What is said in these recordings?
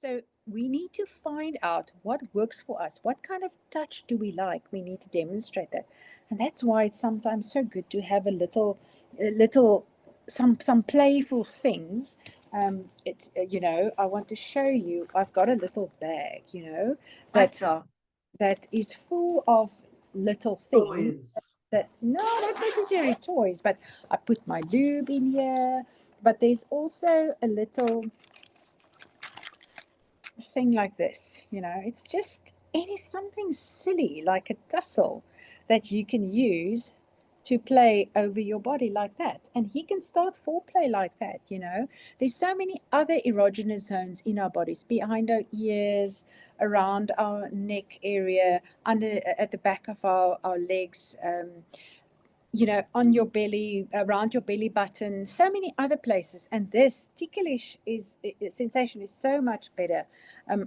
So we need to find out what works for us. What kind of touch do we like? We need to demonstrate that, and that's why it's sometimes so good to have a little, some playful things. I want to show you. I've got a little bag, that Better. that is full of little things. Toys. That no, not necessarily toys, but I put my lube in here. But there's also a little thing like this, it's just something silly like a tussle that you can use to play over your body like that, and he can start foreplay like that. There's so many other erogenous zones in our bodies, behind our ears, around our neck area, under at the back of our legs, on your belly, around your belly button, so many other places. And this ticklish sensation is so much better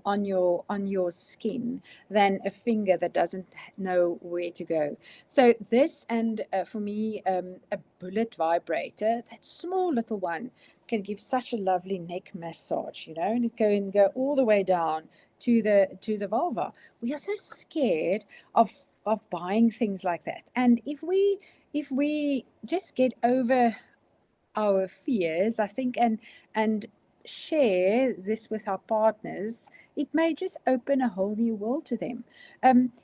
on your skin than a finger that doesn't know where to go. So this, and for me, a bullet vibrator, that small little one, can give such a lovely neck massage, and it can go all the way down to the vulva. We are so scared of buying things like that, and if we just get over our fears, I think, and share this with our partners, it may just open a whole new world to them.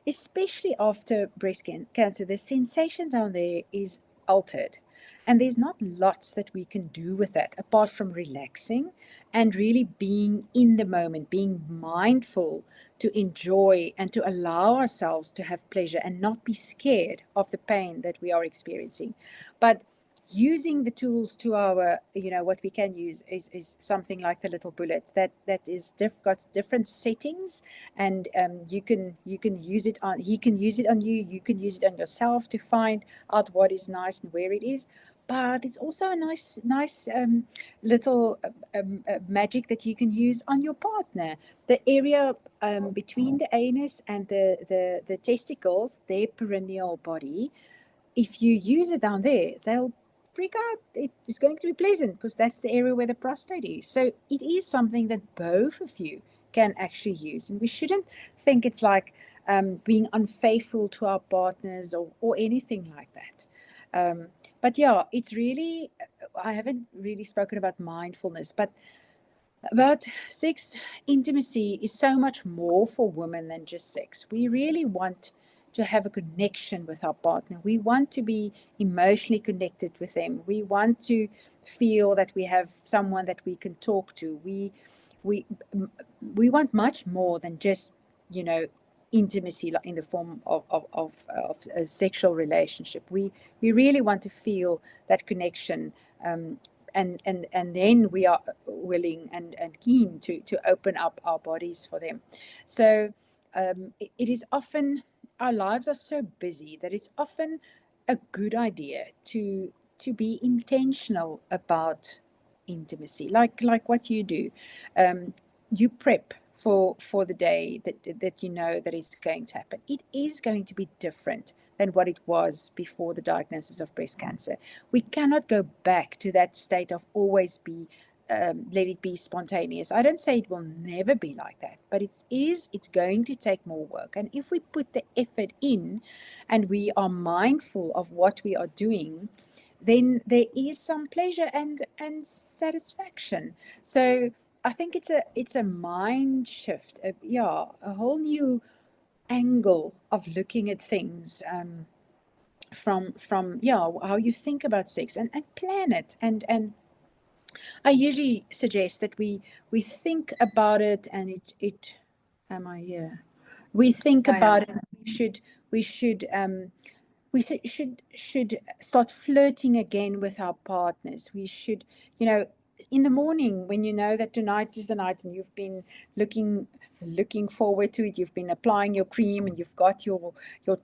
Especially after breast cancer, the sensation down there is altered. And there's not lots that we can do with that apart from relaxing and really being in the moment, being mindful to enjoy and to allow ourselves to have pleasure and not be scared of the pain that we are experiencing. But using the tools to our, what we can use is something like the little bullet that is got different settings, and you can use it on, he can use it on you, you can use it on yourself to find out what is nice and where it is. But it's also a nice little magic that you can use on your partner, the area between the anus and the testicles, their perineal body. If you use it down there, they'll freak out. It is going to be pleasant because that's the area where the prostate is. So it is something that both of you can actually use. And we shouldn't think it's like being unfaithful to our partners or anything like that. But yeah, it's really, I haven't really spoken about mindfulness, but about sex, intimacy is so much more for women than just sex. We really want to have a connection with our partner. We want to be emotionally connected with them. We want to feel that we have someone that we can talk to. We we want much more than just, you know intimacy, like in the form of a sexual relationship. We really want to feel that connection, and then we are willing and keen to open up our bodies for them. So it is often, our lives are so busy that it's often a good idea to be intentional about intimacy, like what you do. You prep for the day that you know that is going to happen. It is going to be different than what it was before the diagnosis of breast cancer. We cannot go back to that state of always be, let it be spontaneous. I don't say it will never be like that, but it's going to take more work. And if we put the effort in and we are mindful of what we are doing, then there is some pleasure and satisfaction. So I think it's a mind shift, a whole new angle of looking at things, from how you think about sex, and plan it. And I usually suggest that we think about it, and it am I here? We think I am. about it. We should start flirting again with our partners. We should, you know, in the morning, when you know that tonight is the night and you've been looking forward to it, you've been applying your cream and you've got your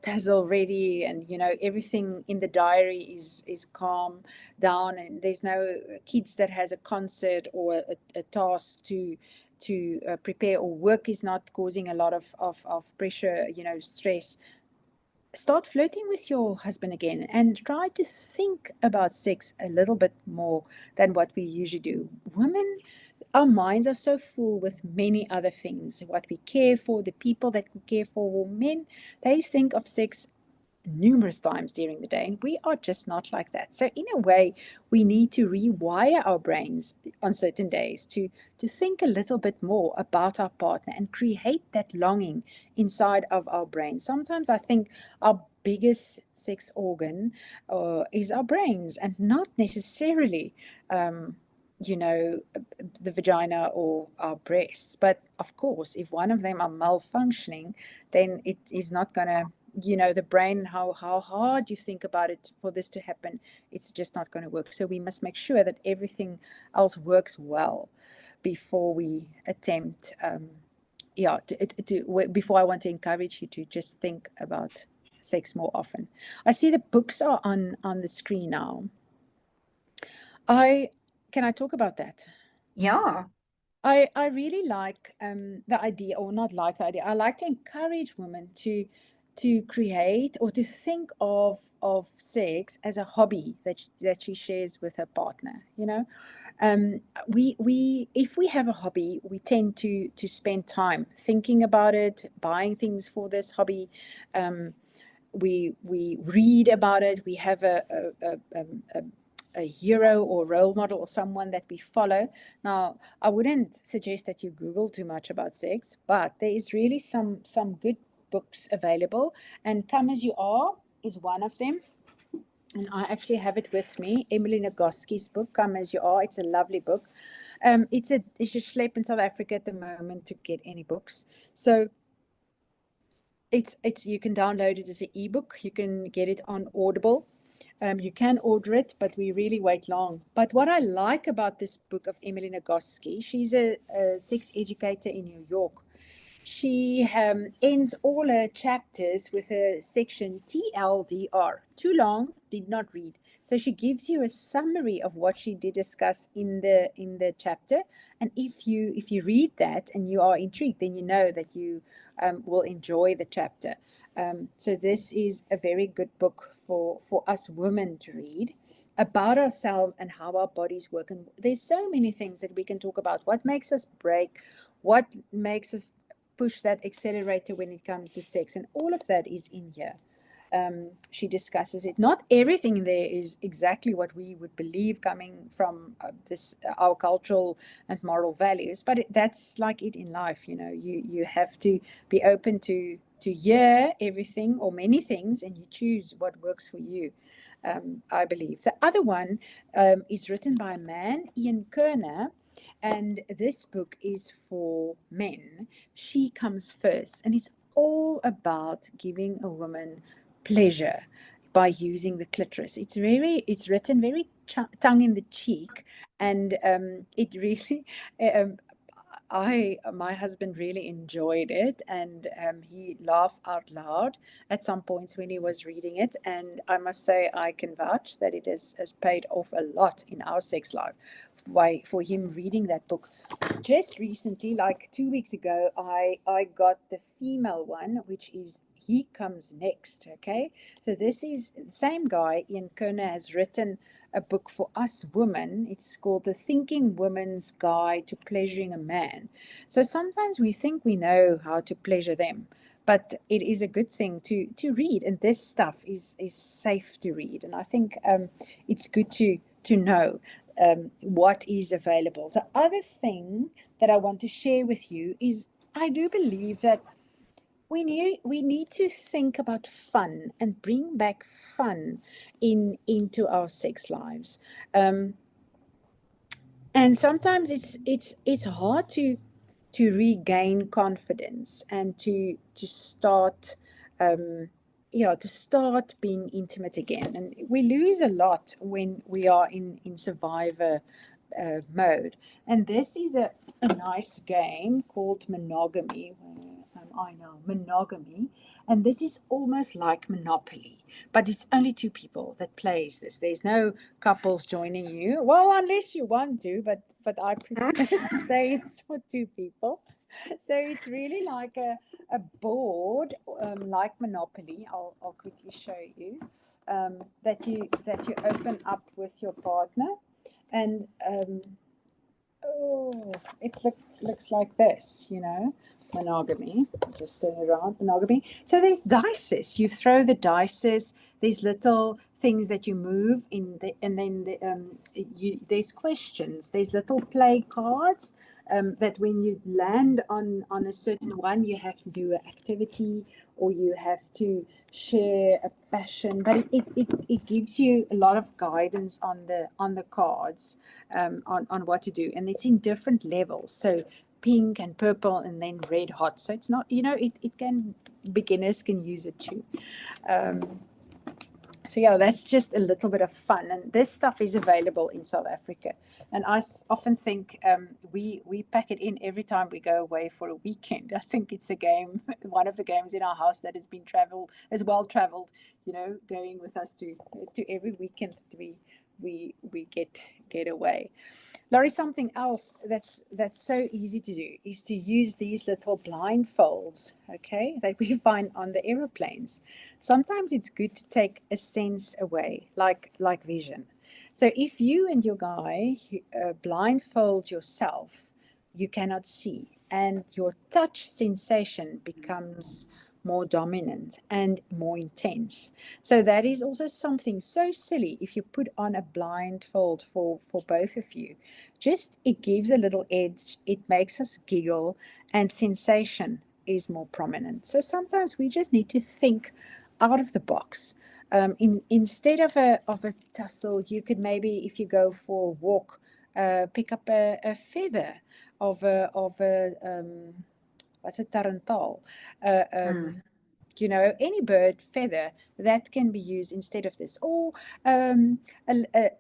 tassel ready, and everything in the diary is calm down, and there's no kids that has a concert or a task to prepare, or work is not causing a lot of pressure, stress. Start flirting with your husband again and try to think about sex a little bit more than what we usually do. Women our minds are so full with many other things, what we care for, the people that we care for. Well, men, they think of sex numerous times during the day, and we are just not like that. So in a way, we need to rewire our brains on certain days to think a little bit more about our partner and create that longing inside of our brain. Sometimes I think our biggest sex organ is our brains, and not necessarily you know, the vagina or our breasts. But of course, if one of them are malfunctioning, then it is not going to, you know, the brain, how hard you think about it for this to happen, it's just not going to work. So we must make sure that everything else works well before we attempt before I want to encourage you to just think about sex more often. I see the books are on the screen now. Can I talk about that? Yeah. I really like the idea, or not like the idea. I like to encourage women to create or to think of sex as a hobby that she shares with her partner. You know, we if we have a hobby, we tend to spend time thinking about it, buying things for this hobby. We read about it. We have a hero or role model or someone that we follow. Now, I wouldn't suggest that you Google too much about sex, but there is really some good books available, and Come As You Are is one of them. And I actually have it with me, Emily Nagoski's book, Come As You Are. It's a lovely book. It's a schlep in South Africa at the moment to get any books. So it's you can download it as an ebook. You can get it on Audible. You can order it, but we really wait long. But what I like about this book of Emily Nagoski, she's a sex educator in New York. She ends all her chapters with a section TLDR, too long, did not read. So she gives you a summary of what she did discuss in the chapter, and if you read that and you are intrigued, then you know that you will enjoy the chapter. So this is a very good book for us women to read about ourselves and how our bodies work. And there's so many things that we can talk about. What makes us break? What makes us push that accelerator when it comes to sex? And all of that is in here. She discusses it. Not everything there is exactly what we would believe coming from our cultural and moral values, but that's like it in life. You know, you have to be open to hear everything or many things, and you choose what works for you. I believe the other one is written by a man, Ian Kerner, and this book is for men. She Comes First, and it's all about giving a woman pleasure by using the clitoris. It's written very tongue in the cheek, and it really my husband really enjoyed it, and he laughed out loud at some points when he was reading it. And I must say, I can vouch that it has paid off a lot in our sex life for him reading that book. Just recently, like 2 weeks ago, I got the female one, which is He Comes Next. Okay, so this is the same guy. Ian Kerner has written a book for us women. It's called The Thinking Woman's Guide to Pleasuring a Man. So sometimes we think we know how to pleasure them, but it is a good thing to read, and this stuff is safe to read. And I think it's good to know what is available. The other thing that I want to share with you is I do believe that we need to think about fun and bring back fun into our sex lives. And sometimes it's hard to regain confidence and to start to start being intimate again. And we lose a lot when we are in survivor mode. And this is a nice game called Monogamy. I know, Monogamy. And this is almost like Monopoly, but it's only two people that plays this. There's no couples joining you. Well, unless you want to, but I prefer to say it's for two people. So it's really like a board, like Monopoly. I'll quickly show you that you open up with your partner, and Oh, it looks like this, you know, monogamy. Just turn it around, monogamy. So there's dices. You throw the dices. There's little things that you move in, and then there's questions. There's little play cards that when you land on a certain one, you have to do an activity or you have to share a passion. But it gives you a lot of guidance on the cards on what to do, and it's in different levels. So pink and purple and then red hot. So it's not, you know, it can, beginners can use it too. So yeah, that's just a little bit of fun, and this stuff is available in South Africa. And I often think we pack it in every time we go away for a weekend. I think it's a game, one of the games in our house that has been well traveled. You know, going with us to every weekend that we get away. Laurie, something else that's so easy to do is to use these little blindfolds, okay, that we find on the aeroplanes. Sometimes it's good to take a sense away, like vision. So if you and your guy blindfold yourself, you cannot see, and your touch sensation becomes more dominant and more intense. So that is also something so silly. If you put on a blindfold for both of you, just it gives a little edge, it makes us giggle, and sensation is more prominent. So sometimes we just need to think out of the box. Instead of a tussle, you could maybe, if you go for a walk, pick up a feather of a what's a tarantal, uh, um, you know, any bird feather that can be used instead of this, or a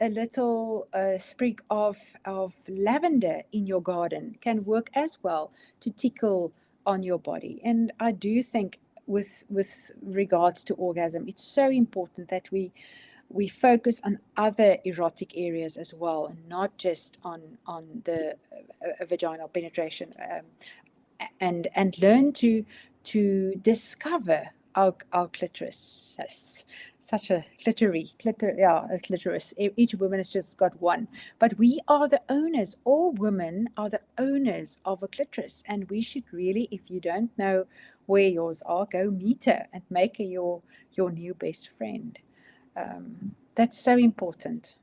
little sprig of lavender in your garden can work as well to tickle on your body. And I do think with regards to orgasm, it's so important that we focus on other erotic areas as well, and not just on the vaginal penetration, and learn to discover our clitoris. Such a yeah, a clitoris. Each woman has just got one, but we are the owners. All women are the owners of a clitoris, and we should really, if you don't know where yours are, go meet her and make her your new best friend. That's so important.